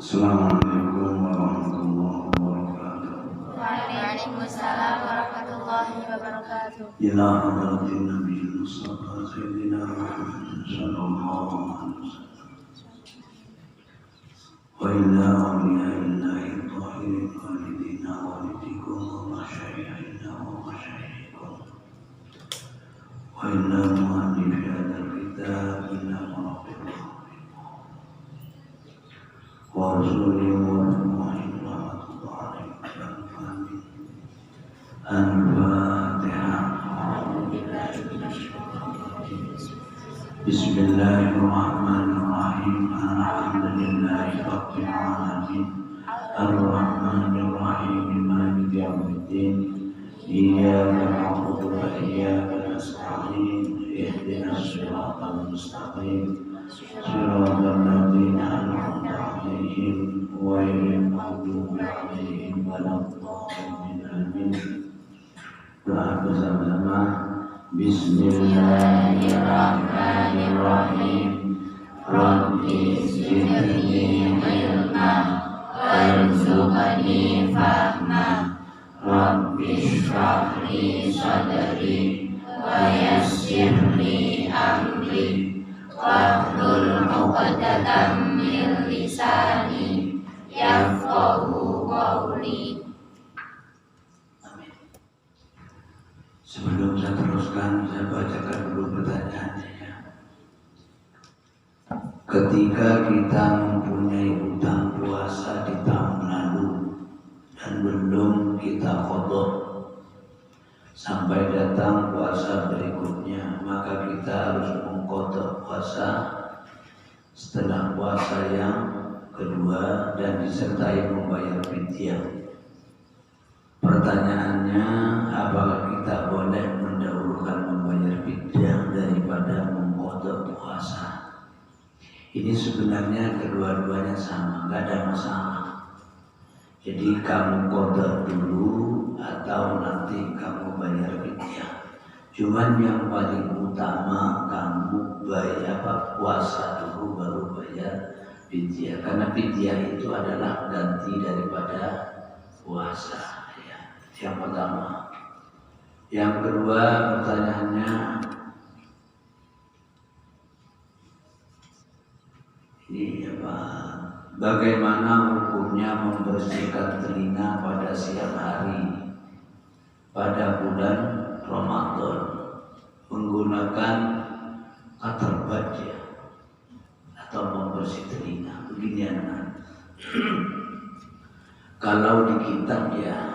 Assalamualaikum warahmatullahi wabarakatuh. Waalaikumsalam warahmatullahi wabarakatuh. Ila hadratin Nabi Mustafa Sayyidina Muhammad sallallahu alaihi wasallam. Wa ila awliyaillahi tahirin walidina walidikum wa masyayikhina wa masyayikhikum. Wa ila mu'allifi hadzal kitab ila marafiqah wa rasuli wa rahmatullahi wabarakatuh. Al-Fatihah. Bismillahirrahmanirrahim. Alhamdulillahi rabbil alamin. Ar-Rahmanir-Rahim. Maliki yaumiddin. Iyyaka na'budu wa iyyaka nasta'in. Ihdinas siratal mustaqim. Siratal ladzina an'amta 'alaihim ghairil maghdubi 'alaihim waladdallin. Amin. Doa bersama-sama. Bismillahirrahmanirrahim. Rabbi zidni ilma warzuqni fahma. Rabbi shrah li sadri wa yassir li amri wahlul 'uqdatam min lisani yafqahu qawli. Sebelum saya teruskan, saya bacakan dulu pertanyaannya. Ketika kita mempunyai hutang puasa di tahun lalu dan belum kita qadha sampai datang puasa berikutnya, maka kita harus mengqadha puasa setelah puasa yang kedua dan disertai membayar fidyah. Pertanyaannya, apakah kita boleh mendahulukan membayar fidyah daripada mengqadha puasa? Ini sebenarnya kedua-duanya sama, nggak ada masalah. Jadi kamu qadha dulu atau nanti kamu bayar fidyah. Cuman yang paling utama kamu bayar puasa dulu baru bayar fidyah. Karena fidyah itu adalah ganti daripada puasa. Yang pertama. Yang kedua pertanyaannya, ini apa? Bagaimana hukumnya membersihkan telinga pada siang hari pada bulan Ramadan menggunakan kater baja atau membersih telinga? Begini anak. Kalau di kitab ya,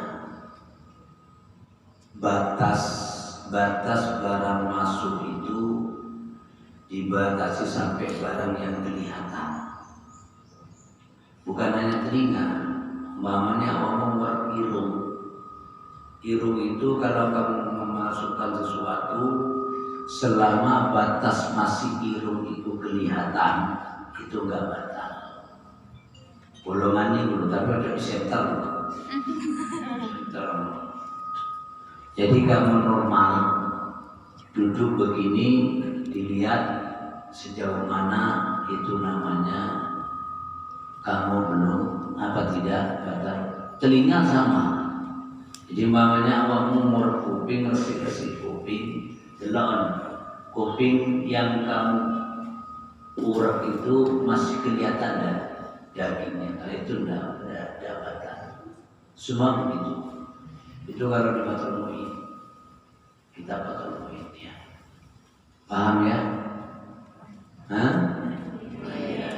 batas barang masuk itu dibatasi sampai barang yang kelihatan. Bukan hanya telinga, umpamanya ngomong irung. Irung itu kalau kamu memasukkan sesuatu selama batas masih irung itu kelihatan, itu enggak batal. Bolongannya dulu, tapi ada di center. Jadi kamu normal duduk begini, dilihat sejauh mana itu namanya kamu belum apa tidak batal. Telinga sama. Jadi mamanya awakmu mur kuping, resik-resik kuping, delon kuping yang kamu urap itu masih kelihatan dan dagingnya. Kalau itu tidak batal. Semua begitu. Itu kalau di Batul Mu'in, kita Batul Mu'in ya. Paham ya? Hah? Ya.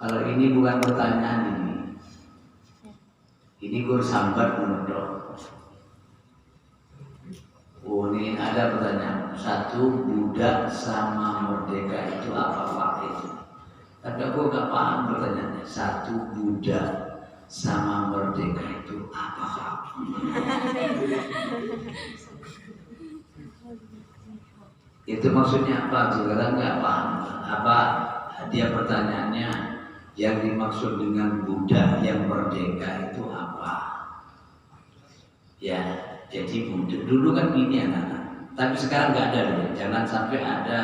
Kalau ini bukan pertanyaan ini. Ini gur sambat menurut. Oh, ini ada pertanyaan. Satu, budak sama merdeka itu apa Pak itu? Tapi aku gak paham pertanyaannya. Satu, budak sama merdeka itu apa? Itu maksudnya apa? Sekarang nggak paham. Apa dia pertanyaannya? Yang dimaksud dengan budak yang merdeka itu apa? Ya, jadi budak dulu kan gini anak-anak. Tapi sekarang nggak ada dulu. Jangan sampai ada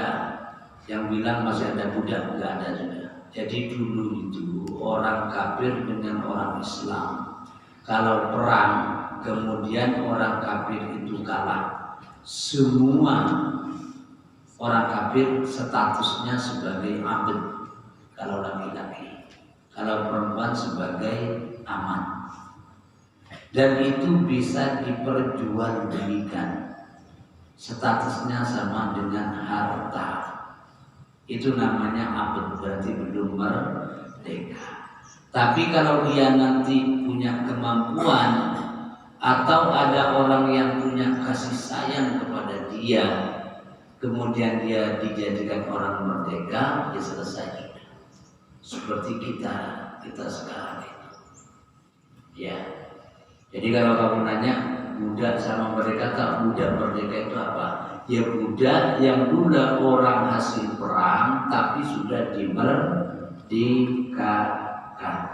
yang bilang masih ada budak, nggak ada sudah. Jadi dulu itu orang kafir dengan orang Islam. Kalau perang kemudian orang kafir itu kalah, semua orang kafir statusnya sebagai abd kalau laki-laki, kalau perempuan sebagai aman. Dan itu bisa diperjualbelikan, statusnya sama dengan harta. Itu namanya abd, berarti belum merdeka. Tapi kalau dia nanti punya kemampuan atau ada orang yang punya kasih sayang kepada dia, kemudian dia dijadikan orang merdeka, dia selesai. Seperti kita sekarang itu. Ya. Jadi kalau kamu nanya budak sama merdeka, tak budak merdeka itu apa? Ya budak yang dulu orang hasil perang tapi sudah dimerdekakan.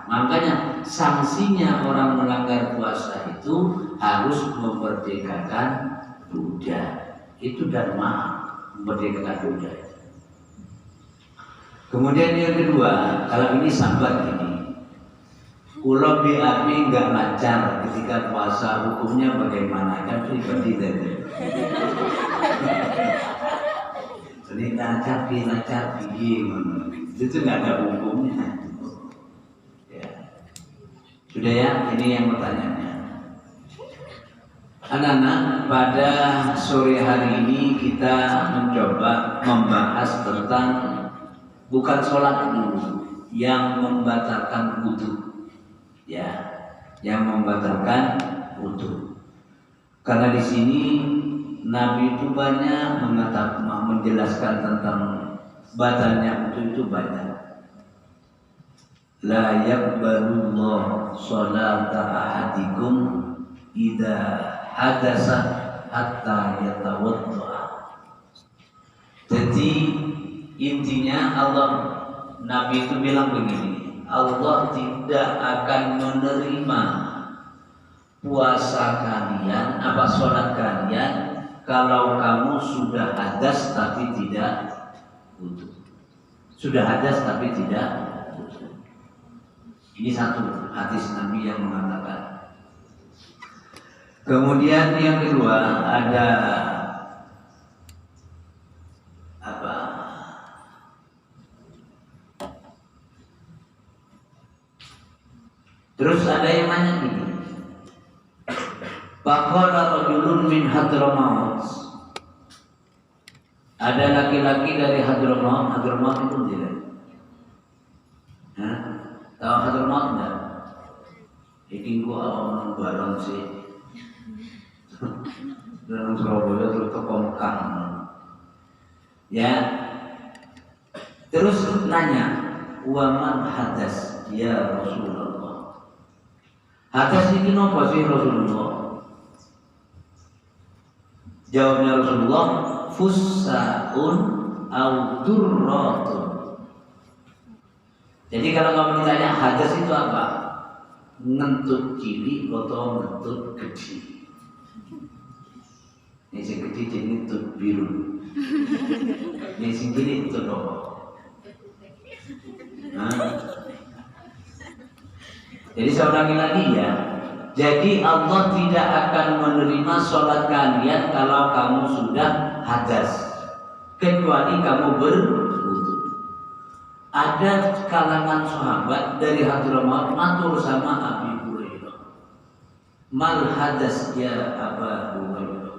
Makanya sanksinya orang melanggar puasa itu harus memerdekakan budak. Itu dharma, memerdekakan budak. Kemudian yang kedua, kalau ini sambat ini, ulo api nggak lancar ketika puasa, hukumnya bagaimana? Kan pribadi tadi. Jadi lancar itu nggak ada hukumnya. Ya. Sudah ya, ini yang pertanyaannya. Anak-anak, pada sore hari ini kita mencoba membahas tentang bukan sholat dulu, yang membatalkan wudu. Ya, yang membatalkan wudu. Karena di sini Nabi itu banyak menjelaskan tentang batalnya wudu itu banyak. La yaqbalullahu sholata ahadikum idza hadasa hatta yatawadda. Jadi intinya Nabi itu bilang begini, Allah tidak akan menerima puasa kalian, sholat kalian kalau kamu sudah hadas tapi tidak wudu. Sudah hadas tapi tidak wudu. Ini satu hadis Nabi yang mengatakan. Kemudian yang kedua ada apa? Terus ada yang nanya gini, faqala rajulun min Hadramaut. Ada laki-laki dari Hadramaut. Hadramaut itu tidak? Tahu Hadramaut enggak? Iki gua orang barang sih. Dalam Surabaya terus ke Mekah. Ya. Terus nanya, wa man hadas ya Rasulullah. Hadas ini apa sih Rasulullah? Jawabnya Rasulullah, fussaun au durratun. Jadi kalau kamu ditanya hadas itu apa? Ngentut cilik atau ngentut gede. Ini yang gede jadi ngentut biru. Ini yang cilik itu apa? Jadi saya ulangi lagi ya. Jadi Allah tidak akan menerima sholat kalian kalau kamu sudah hadas, kecuali kamu berwudu. Ada kalangan sahabat dari Hadramaut matur sama Abi Hurairah, mal hadas ya Aba Hurairah.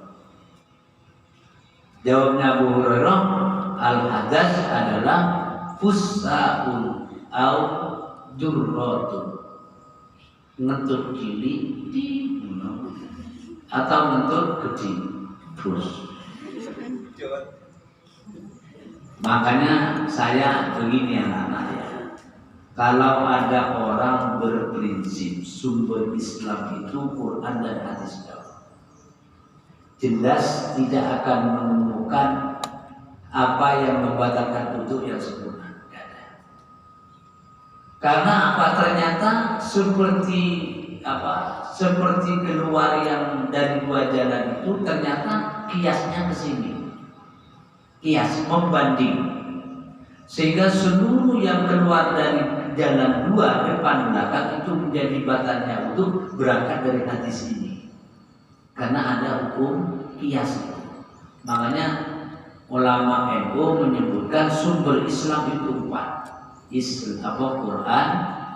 Jawabnya Abu Hurairah, al hadas adalah fussaun au durratun, ngentut cilik di atau ngentut gede terus. Makanya saya begini anak-anak ya, kalau ada orang berprinsip sumber Islam itu Quran dan hadis, jelas tidak akan menemukan apa yang membatalkan wudu yang sempurna. Karena apa? Ternyata seperti keluar yang dari dua jalan itu ternyata kiasnya ke sini. Kias membanding. Sehingga seluruh yang keluar dari jalan dua depan belakang itu menjadi batasnya untuk berangkat dari hadis ini. Karena ada hukum qiyas. Makanya ulama NU menyebutkan sumber Islam itu 4. Quran,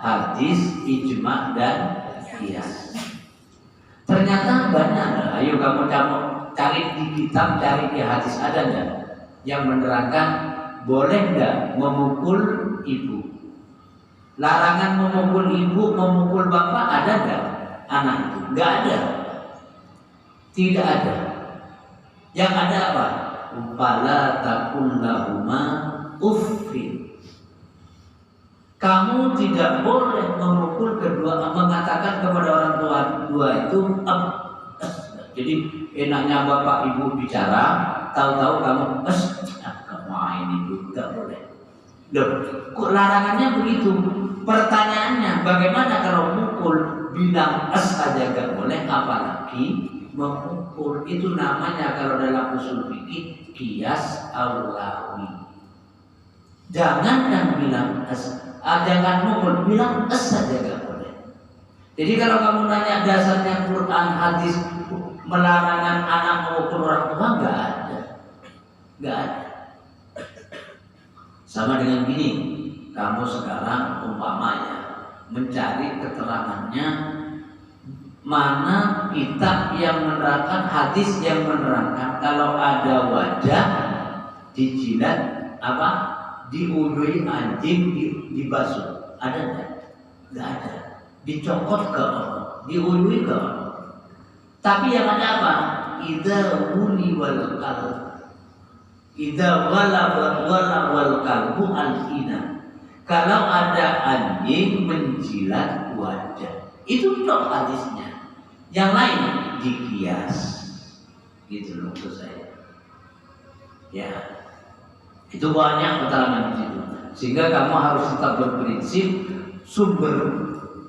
hadis, ijma dan qiyas. Ternyata banyak. Ayo kamu cari di kitab, cari di hadis, ada enggak yang menerangkan boleh enggak memukul ibu? Larangan memukul ibu, memukul bapak ada enggak? Anak itu enggak ada. Tidak ada. Yang ada apa? Fala taqul lahuma uffin. Kamu tidak boleh memukul kedua, mengatakan kepada orang tua itu jadi enaknya bapak ibu bicara, tahu-tahu kamu main itu enggak boleh. Loh, kok larangannya begitu? Pertanyaannya, bagaimana kalau mukul bilang saja enggak boleh, apalagi memukul? Itu namanya kalau dalam usul fikih qiyas aulawi. Jangan yang bilang jangan mukul, bilang saja enggak boleh. Jadi kalau kamu nanya dasarnya Quran, hadis melarangan anak memukul orang tua, enggak ada. Enggak ada. Sama dengan gini, kamu sekarang umpamanya mencari keterangannya mana kitab yang menerangkan, hadis yang menerangkan kalau ada wajah dijilat diului anjing dibasuh, ada enggak? Enggak ada. Dicokot ke orang, diului ke orang. Tapi yang ada apa? Idza wuli wal qalb. Idza wala wal qalbu al-ina. Kalau ada anjing menjilat wajah, itu tok hadisnya. Yang lain dikias. Gitu loh maksud saya. Ya. Itu banyak keterangan di situ. Sehingga kamu harus tetap berprinsip sumber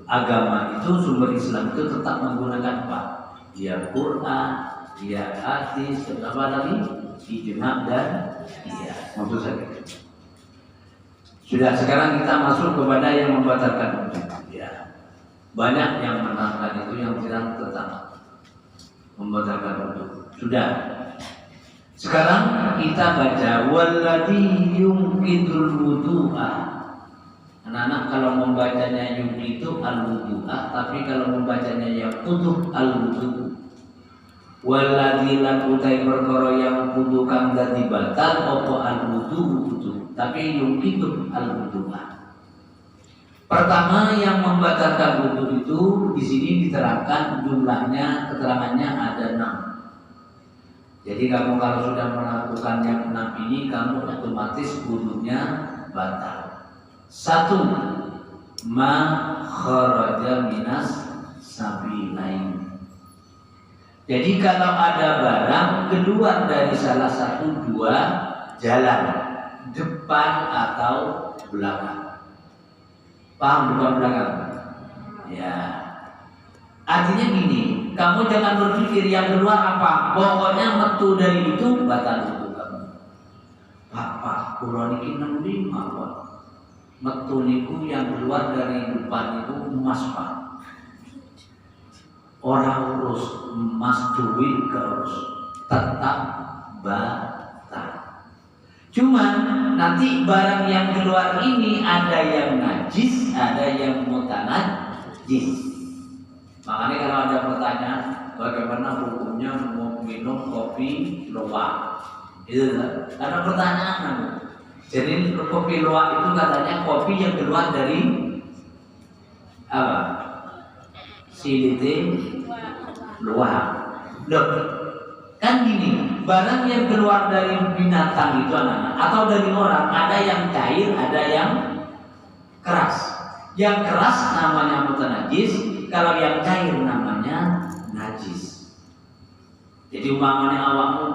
agama itu, sumber Islam itu tetap menggunakan apa? Dia Quran, dia hadis, apa lagi? Ijma dan qiyas. Maksud saya. Sudah, sekarang kita masuk kepada yang membatalkan wudhu. Ya. Banyak yang menentang itu, yang bilang tentang membatalkan wudhu. Sudah. Sekarang kita baca walladzi yumkidul wudu'a. Anak-anak kalau membacanya itu al-wudu'a, tapi kalau membacanya yang utuh al-wudu. Walladzi lan utai perkara yang wudu kang dadi batal apa al-wudu wudu, tapi yumkidu al-wudu'a. Pertama yang membatalkan wudu itu di sini diterangkan jumlahnya, keterangannya ada 6. Jadi kamu kalau sudah melakukan yang 6 ini, kamu otomatis wudunya batal. 1. Ma kharaja minas sabilain. Jadi kalau ada barang keluar dari salah satu dua jalan, depan atau belakang. Paham depan belakang? Ya. Artinya gini, kamu jangan berpikir yang keluar apa, pokoknya metu dari itu batal wudu kamu. Pak, kula niki 65 Pak. Metu niku yang keluar dari depan itu emas Pak. Orang urus emas duit keurus, tetap batal. Cuman nanti barang yang keluar ini ada yang najis, ada yang mutanajis. Makanya kalau ada pertanyaan bagaimana hukumnya mau minum kopi luwak, itu ada pertanyaan. Jadi kopi luwak itu katanya kopi yang keluar dari apa? Silite luwak. Loh, kan gini, barang yang keluar dari binatang itu anak-anak atau dari orang, ada yang cair, ada yang keras. Yang keras namanya mutanajis, kalau yang cair namanya najis. Jadi umpamanya awakmu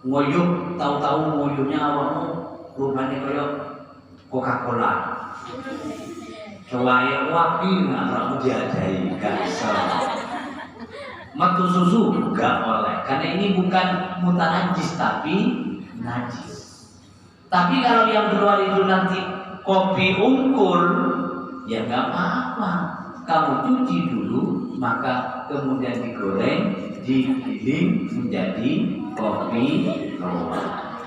ngoyuk, tahu-tahu ngoyuknya awakmu rupanya koyok Coca-Cola. Coba ya wapi nggak kamu diadai, gak bisa. Metu susu gak boleh, karena ini bukan mutanajis tapi najis. Tapi kalau yang keluar itu nanti kopi unggul, Ya nggak apa-apa. Kamu cuci dulu, maka kemudian digoreng, digiling menjadi kopi luwak.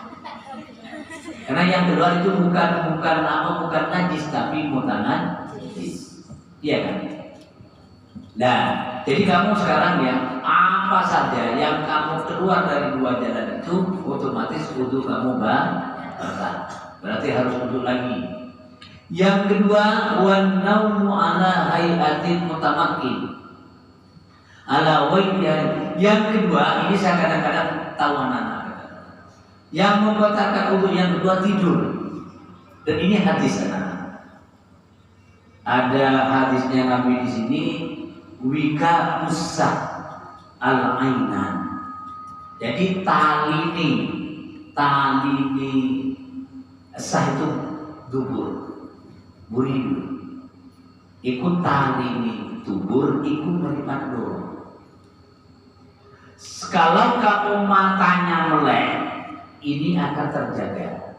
Karena yang keluar itu bukan najis, tapi mutangan najis. Iya kan? Nah, jadi kamu sekarang ya apa saja yang kamu keluar dari dua jalan itu otomatis wudu kamu batal. Berarti harus wudu lagi. Yang kedua, wan naumu ala hayatin mutamakkin. Ala wajah. Yang kedua, ini saya kadang-kadang tahu anak-anak. Yang membatalkan wudu yang kedua tidur. Dan ini hadis anak-anak. Ada hadisnya Nabi di sini, wika usah al-ainan. Jadi tali ini sah itu dubur. Buridu ikut tali ini tubur ikut meripat dulu. Kalau kamu matanya melek, ini akan terjaga.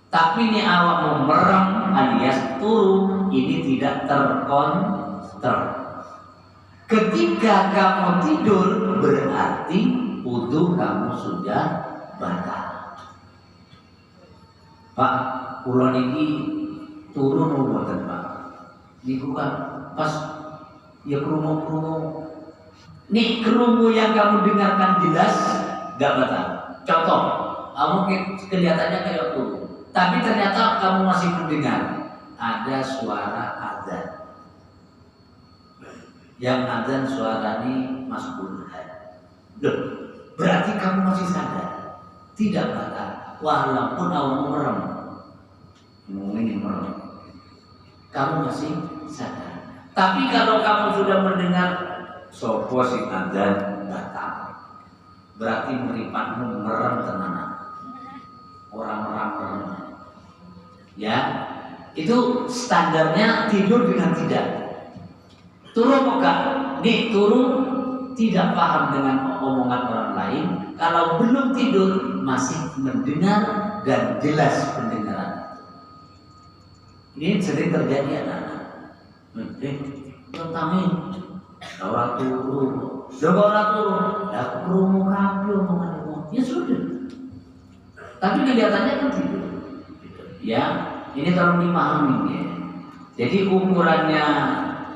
Tapi ini awak merem alias turun, ini tidak terkontrol. Ketika kamu tidur berarti wudu kamu sudah batal. Pak, ulun ini turun mboten Pak. Niku kan pas ya krungu-krungu. Nih krungu yang kamu dengarkan jelas gak batal. Contoh, kamu kelihatannya kayak turun, tapi ternyata kamu masih mendengar ada suara azan. Yang azan suaranya Mas Burhan. Loh, berarti kamu masih sadar. Tidak batal, walaupun awakmu merem. Ini merem. Kamu masih sadar. Tapi kalau kamu sudah mendengar sopo sing azan batal, berarti meripatmu merem tenanan. Orang-orang merem. Ya, itu standarnya tidur dengan tidak. Turun enggak? Nih turun tidak paham dengan omongan orang lain. Kalau belum tidur masih mendengar dan jelas pendengaran. Ini sering terjadi anak-anak. Tentang orang turun, orang turun, aku rumu kapi omongan itu. Ya sudah. Tapi kelihatannya kan tidur. Ya, ini tolong dipahami ya. Jadi ukurannya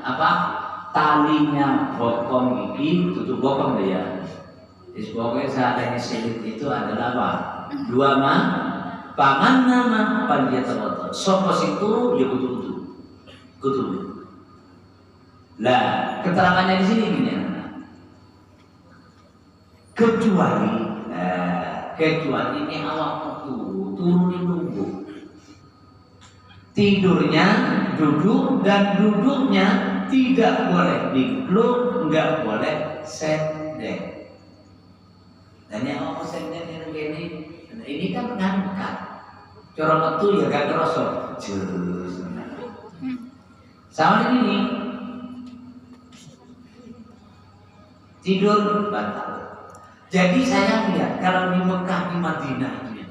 apa? Talinya bokong ini tutup bokong deh ya. Jadi pokoknya seadanya selit itu adalah apa? Dua paman nama panjat terwoto. Sopo sing turu ya kutu. Lah keterangannya di sini gini ya. Kecuali ini awak turun nunggu. Tidurnya duduk dan duduknya tidak boleh digeluk, nggak boleh sendek. Dan yang mau sendek ini kan ngangkat. Cara metu ya gak kerasa. Sama ini tidur batal. Jadi saya lihat kalau di Mekah di Madinah ini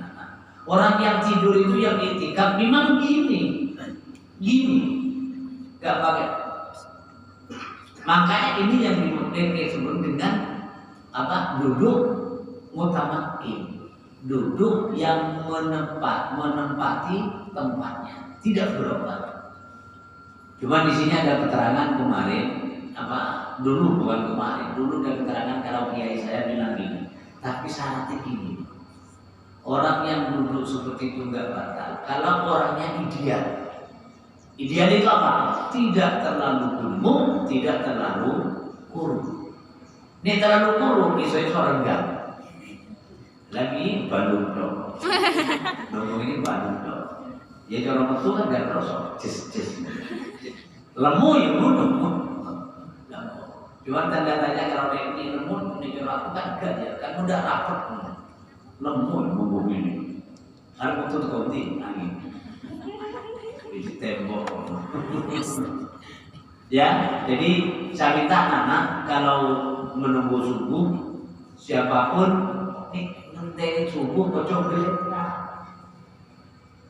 orang yang tidur itu yang itikaf memang gini, gak pakai. Makanya ini yang disebut dengan apa? Duduk mutamakkin. Duduk yang menempati tempatnya, tidak berobat. Cuma di sini ada keterangan kemarin, dulu ada keterangan kalau kiai saya bilang gini. Tapi syaratnya gini, orang yang duduk seperti itu nggak batal. Kalau orangnya ideal itu apa? Tidak terlalu gemuk, tidak terlalu kurus. Ini terlalu kurus, misalnya orang enggak. Lagi balung dong. Ngomong ini balung dong. Ya kalau metu kan gak terasa. Cis. Lemu ya lemu. Cuma tanda-tanda kalau ini lemu, ini kalau aku kan enggak ya. Kan udah rapet. Lemu ngomong ini. Harus metu konti angin. Di tembok. Ya, jadi saya minta anak kalau menunggu subuh siapapun ngenteni subuh kocok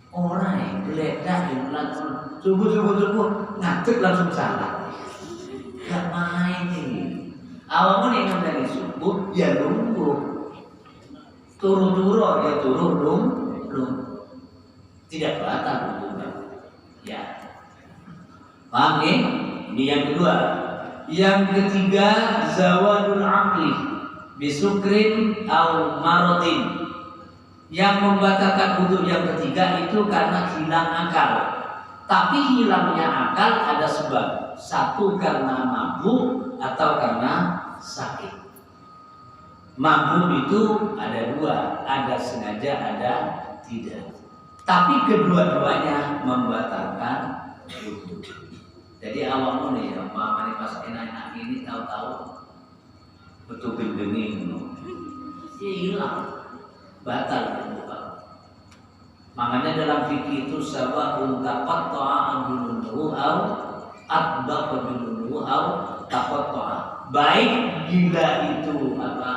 Orang yang geledah yang langsung subuh ngadeg langsung salah. Gak main ini. Awalnya nih dari subuh ya lungguh. Turu ya lung. Tidak batal wudhunya. Ya. Paham nih? Ini yang kedua. Yang ketiga zawadul aqli bisukrin au maradin. Yang membatalkan wudhu yang ketiga itu karena hilang akal. Tapi hilangnya akal ada sebab. Satu karena mabuk atau karena sakit. Mabuk itu ada dua, ada sengaja, ada tidak. Tapi kedua-duanya membatalkan wudhu. Jadi awalnya nih ya, mama pas enak-enak ini tahu-tahu betul gendengin, ya hilang. Batal wudhu. Makanya dalam fikih itu sawa'un taqatta'a bilunuhu au atbaqa bilunuhu au taqatta'a. Baik gila itu apa?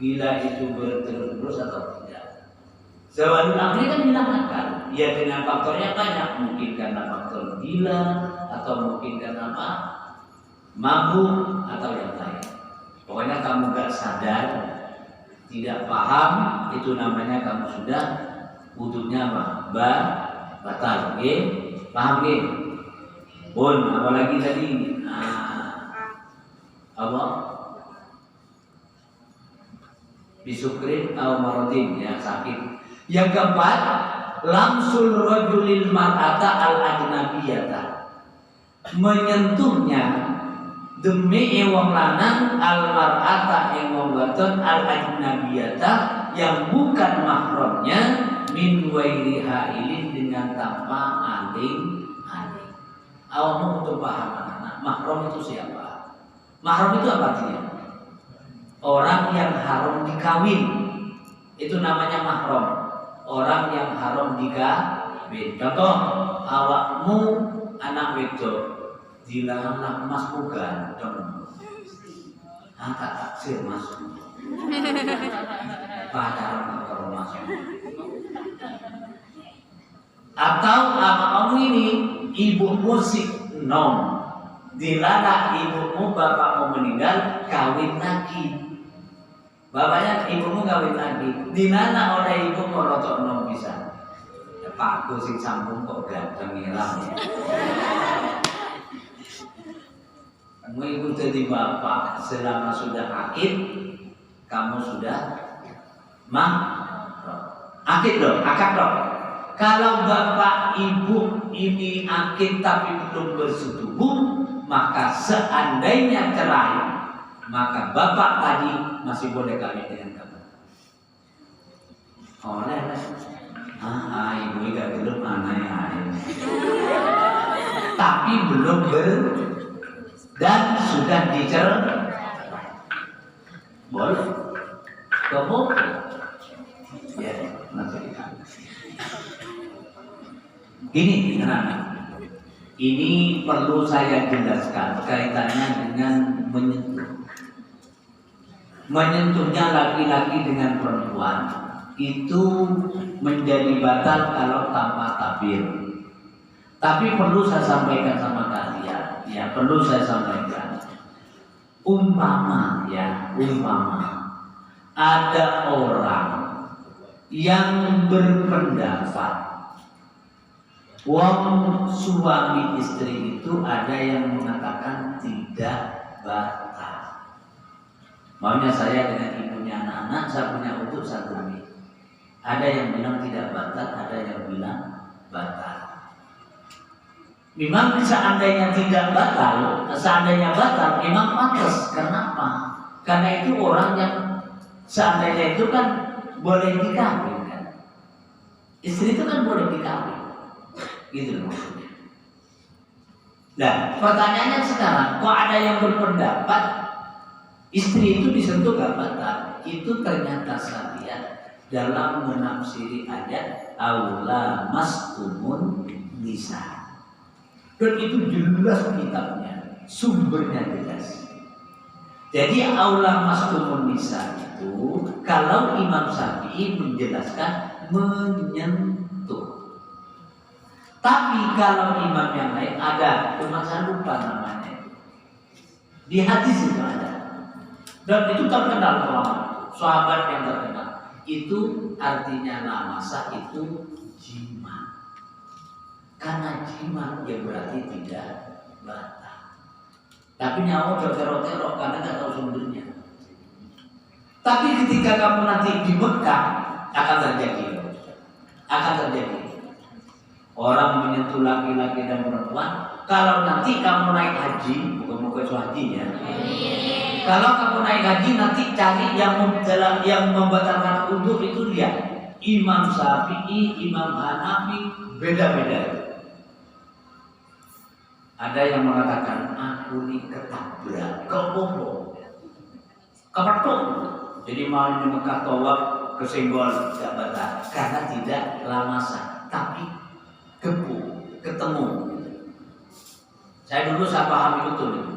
Gila itu berterus atau tidak. Zawadul aqli kan hilang akal. Ya dengan faktornya banyak, mungkin karena faktor gila atau mungkin karena apa? Mabuk atau yang lain. Pokoknya kamu gak sadar, tidak paham, itu namanya kamu sudah wudhunya apa? Batal. Oke? Paham nggih? Pun apalagi tadi apa? Bisukrin atau maradin ya sakit. Yang keempat, lamsul rajulil mar'ata al ajnabiyata. Menyentuhnya demi wong lanang al mar'ata ing wong wadon al ajnabiyata yang bukan mahramnya min wairi hailin dengan tanpa aling. Awakmu untuk paham anak, mahram itu siapa? Mahram itu apa artinya? Orang yang haram dikawin. Itu namanya mahram. Orang yang haram dikawin. Contoh, awakmu anak wedok dilarang mas bukan dong. Tak taksir mas. Pacaran kalau mas. Atau kamu ini ibu musik nom, dilarang ibumu bapakmu meninggal kawin lagi. Bapaknya ibumu kawin lagi, dimana oleh ibu merotok nom bisa. Ya, Pak sing sambung kok ganteng hilang ya. Kamu ibu jadi bapak selama sudah akid, kamu sudah akid dong, akad dong. Kalau bapak ibu ini akid tapi belum bersetubuh, maka seandainya cerai, maka bapak tadi masih boleh kawin dengan kamu. Oleh ibu gak belum aneh. Tapi belum dan sudah dicerai. Boleh. Kamu ya nanti. Ini anak-anak, ini perlu saya jelaskan kaitannya dengan menyentuh. Menyentuhnya laki-laki dengan perempuan itu menjadi batal kalau tanpa tabir. Tapi perlu saya sampaikan sama kalian, ya perlu saya sampaikan. Umpama ada orang yang berpendapat wong suami istri itu ada yang mengatakan tidak batal. Maunya saya dengan ibunya anak-anak, saya punya untuk satu ini. Ada yang bilang tidak batal, ada yang bilang batal. Memang seandainya tidak batal, memang pantas. Kenapa? Karena itu orang yang seandainya itu kan boleh dikawin kan. Istri itu kan boleh dikawin. Gitu loh maksudnya. Nah, pertanyaannya sekarang, kok ada yang berpendapat istri itu disentuh gak batal? Itu ternyata saya lihat dalam menafsiri ayat aula mastumun nisa. Dan itu jelas kitabnya, sumbernya jelas. Jadi aula mastumun nisa itu kalau Imam Syafi'i menjelaskan menyentuh. Tapi kalau imam yang lain ada, cuma saya lupa namanya. Di hadis itu ada. Dan itu terkenal ulama, sahabat yang terkenal. Itu artinya lamasa itu jima. Karena jima ya berarti tidak batal. Tapi nyawa terterok-terok karena nggak tahu sumbernya. Tapi ketika kamu nanti di Mekah akan terjadi. Orang menyentuh laki-laki dan perempuan. Kalau nanti kamu naik haji, bukan haji ya. Kalau kamu naik haji nanti cari yang membatalkan wudu itu lihat. Imam Syafi'i, Imam Hanafi, beda-beda. Ada yang mengatakan aku ini ketabrak, kepetuk. Jadi mau di Mekah tawaf kesenggol jabatan karena tidak lamasa, tapi ketemu. Saya dulu saya pahami betul itu.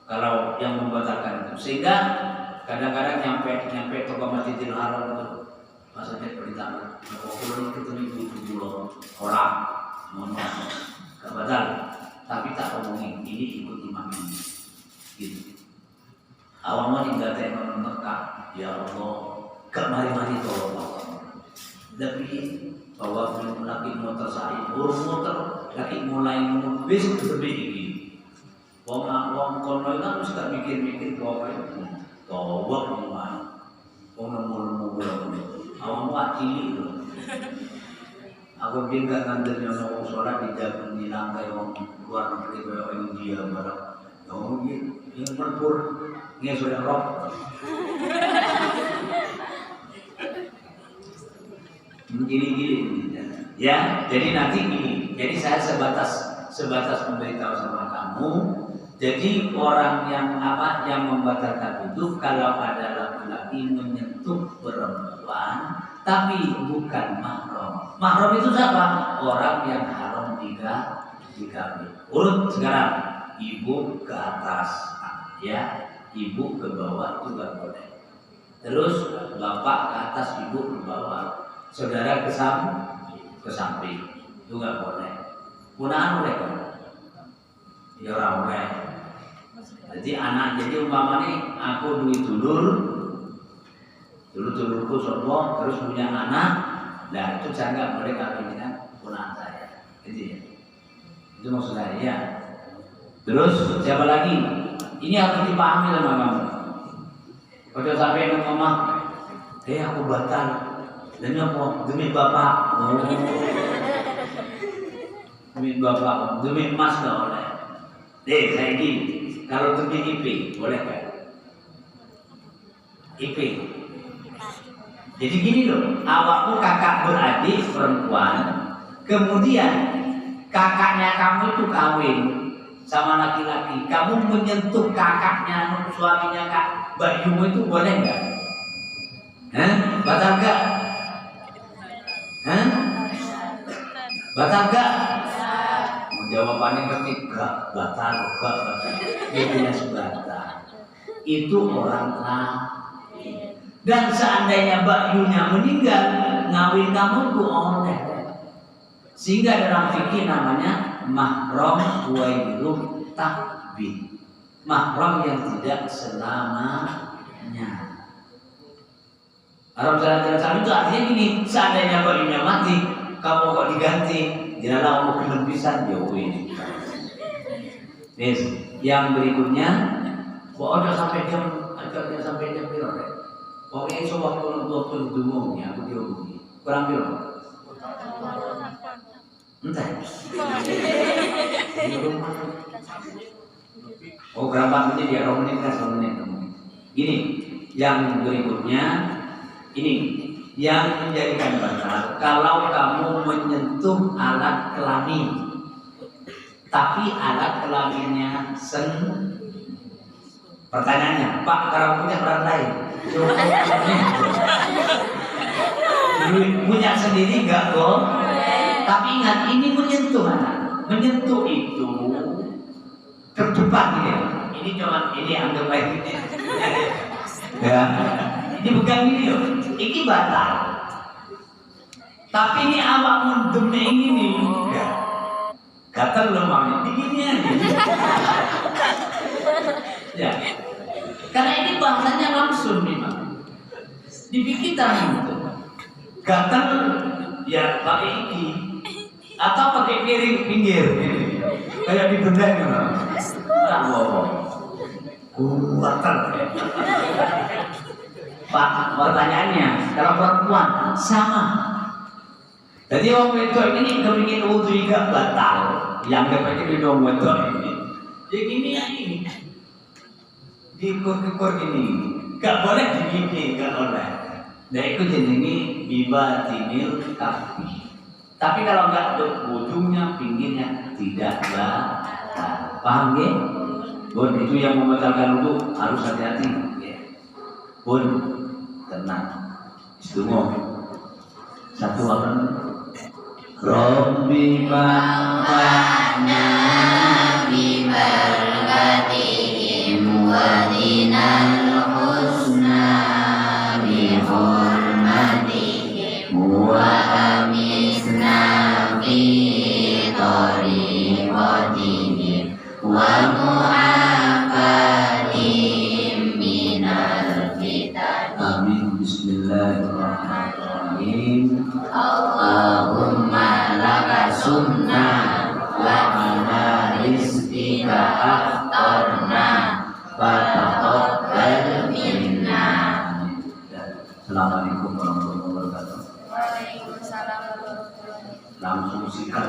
Kalau yang membatalkan itu, sehingga kadang-kadang nyampe toko Masjidil Haram itu, maksudnya perintah, kalau ketemu 70 orang, mohon maaf, gak batal, tapi tak ngomongin, ini ikut imam ini, gitu. Awalnya tinggal tengok Mekah, ya Allah, gak mari-mari tolong. Tapi bahwa laki motor saya, urus motor, laki mulai ngomong besok lebih ini. Wong kono itu harus gak mikir-mikir bahwa itu tawak mulai. Wong nemu awam wakili itu. Aku bikin gak ngandelnya ngomong sholat di jalan di langkai wong luar negeri kayak India barang. Ngomong gitu, yang berpur, ini sudah roh. Gini. Ya, jadi nanti ini. Jadi saya sebatas memberitahu sama kamu. Jadi orang yang membatalkan itu kalau ada laki-laki menyentuh perempuan, tapi bukan mahram. Mahram itu siapa? Orang yang haram dikawin. Urut sekarang, ibu ke atas, ya, ibu ke bawah itu nggak boleh. Terus bapak ke atas, ibu ke bawah. Saudara ke samping itu nggak boleh. Punaan boleh kan? Ya orang boleh. Jadi umpama nih aku duit dulurku sombong terus punya anak, nah itu saya nggak boleh kawin dengan punaan saya. Gitu ya. Itu maksud saya ya. Terus siapa lagi? Ini harus dipahami sama kamu. Kalau sampai ngomong, aku batal. Demi apa? Demi bapak. Demi bapak, demi emas gak boleh. Saya gini, kalau demi IP boleh kan? IP. Jadi gini loh, awakmu kakak beradik perempuan, kemudian kakaknya kamu itu kawin sama laki-laki, kamu menyentuh kakaknya, suaminya kak bayimu itu boleh nggak? Batal nggak? Batal nggak? Jawabannya ketiga, batal. Itu sebatal. Itu orang kafir. Dan seandainya bayinya meninggal, ngawin kamu itu oleh. Sehingga dalam fikih namanya mahram wairu tahbid. Mahram yang tidak selamanya. Arab Salam itu artinya gini, seandainya bayinya mati, kamu kok diganti, jadilah mau kelempisan jauhin. Nih, yang berikutnya, udah sampai jam berapa? Pokoknya itu waktu dungungnya aku dihubungi. Kurang berapa? Entah. Oh, berapa menit ya? 2 menit kan 1 menit. Ini yang berikutnya, ini yang menjadikan batal kalau kamu menyentuh alat kelamin, tapi alat kelaminnya pertanyaannya, Pak, kalau punya orang lain, punya sendiri enggak kok? Tapi ingat, ini menyentuh anak, menyentuh itu terdepan ya. Ini cuma ini anggap baik ini. Ya. Ini bukan video, ini batal. Tapi ini awakmu demi ini nih. Gatal loh mami, begini aja. Ya, karena ini bahasanya langsung nih mami. Dibikitan itu. Gatal ya pakai ini atau pakai piring pinggir ini. Kayak di benda ini mami. Tak bohong. Gatal. Pak, pertanyaannya, kalau perempuan sama. Jadi orang wedok ini kepingin wudhu juga batal. Yang kepingin orang wedok ini. Jadi ini ya ini. Dikur-kur ini. Gak boleh digigit, gak boleh. Nah itu jenenge bibatinil kafi. Tapi kalau gak ujungnya, pinggirnya tidak batal. Paham ya? Bun, itu yang membatalkan wudhu harus hati-hati. Ya. Bun, tenang. Istunggu. Satu orang. Rabbi manfa'na bibarakatihim wa dinal husna bi hurmatihim wa amisna fi tariqatihim wa mu'afatihim minal fitan. Amin. Bismillahirrahmanirrahim. Allahumma laka sumna wa ala rizqika aftarna fataqabbal minna. Assalamualaikum warahmatullahi wabarakatuh. Waalaikumsalam warahmatullahi wabarakatuh. Langsung sikat.